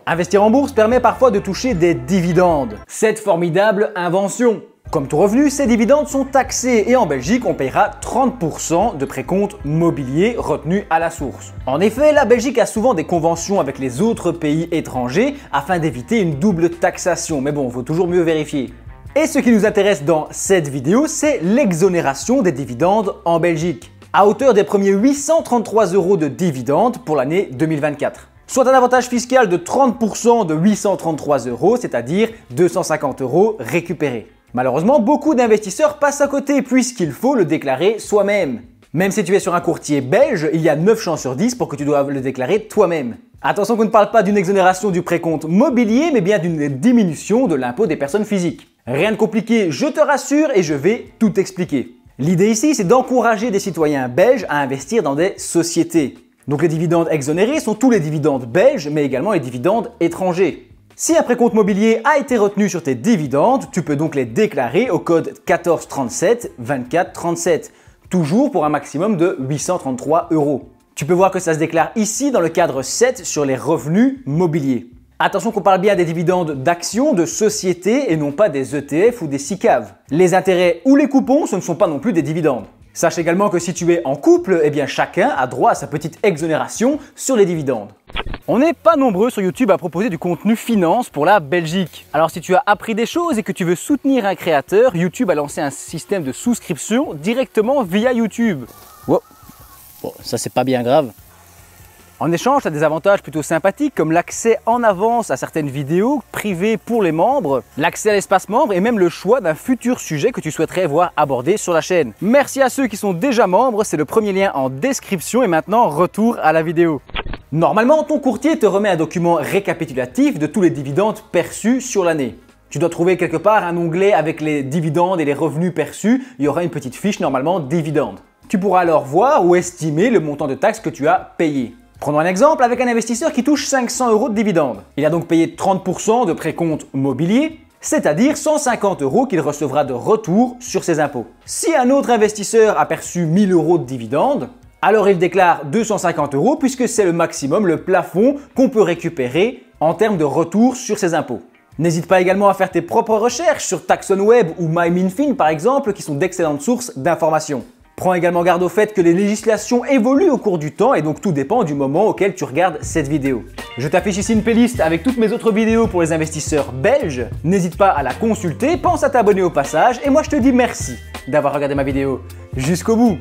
Investir en bourse permet parfois de toucher des dividendes. Cette formidable invention. Comme tout revenu, ces dividendes sont taxés et en Belgique, on paiera 30% de précompte mobilier retenu à la source. En effet, la Belgique a souvent des conventions avec les autres pays étrangers afin d'éviter une double taxation, mais bon, il faut toujours mieux vérifier. Et ce qui nous intéresse dans cette vidéo, c'est l'exonération des dividendes en Belgique, à hauteur des premiers 833 € de dividendes pour l'année 2024. Soit un avantage fiscal de 30% de 833 €, c'est-à-dire 250 € récupérés. Malheureusement, beaucoup d'investisseurs passent à côté puisqu'il faut le déclarer soi-même. Même si tu es sur un courtier belge, il y a 9 chances sur 10 pour que tu doives le déclarer toi-même. Attention qu'on ne parle pas d'une exonération du précompte mobilier, mais bien d'une diminution de l'impôt des personnes physiques. Rien de compliqué, je te rassure et je vais tout expliquer. L'idée ici, c'est d'encourager des citoyens belges à investir dans des sociétés. Donc les dividendes exonérés sont tous les dividendes belges, mais également les dividendes étrangers. Si un précompte mobilier a été retenu sur tes dividendes, tu peux donc les déclarer au code 1437 24 37, toujours pour un maximum de 833 €. Tu peux voir que ça se déclare ici dans le cadre 7 sur les revenus mobiliers. Attention qu'on parle bien des dividendes d'actions, de sociétés et non pas des ETF ou des SICAV. Les intérêts ou les coupons, ce ne sont pas non plus des dividendes. Sache également que si tu es en couple, eh bien chacun a droit à sa petite exonération sur les dividendes. On n'est pas nombreux sur YouTube à proposer du contenu finance pour la Belgique. Alors si tu as appris des choses et que tu veux soutenir un créateur, YouTube a lancé un système de souscription directement via YouTube. Wow. Bon, ça c'est pas bien grave. En échange, tu as des avantages plutôt sympathiques comme l'accès en avance à certaines vidéos privées pour les membres, l'accès à l'espace membre et même le choix d'un futur sujet que tu souhaiterais voir abordé sur la chaîne. Merci à ceux qui sont déjà membres, c'est le premier lien en description et maintenant retour à la vidéo. Normalement, ton courtier te remet un document récapitulatif de tous les dividendes perçus sur l'année. Tu dois trouver quelque part un onglet avec les dividendes et les revenus perçus, il y aura une petite fiche normalement dividendes. Tu pourras alors voir ou estimer le montant de taxes que tu as payé. Prenons un exemple avec un investisseur qui touche 500 € de dividendes. Il a donc payé 30% de précompte mobilier, c'est-à-dire 150 € qu'il recevra de retour sur ses impôts. Si un autre investisseur a perçu 1000 € de dividendes, alors il déclare 250 € puisque c'est le maximum, le plafond qu'on peut récupérer en termes de retour sur ses impôts. N'hésite pas également à faire tes propres recherches sur TaxonWeb ou MyMinFin par exemple qui sont d'excellentes sources d'informations. Prends également garde au fait que les législations évoluent au cours du temps et donc tout dépend du moment auquel tu regardes cette vidéo. Je t'affiche ici une playlist avec toutes mes autres vidéos pour les investisseurs belges. N'hésite pas à la consulter, pense à t'abonner au passage et moi je te dis merci d'avoir regardé ma vidéo jusqu'au bout.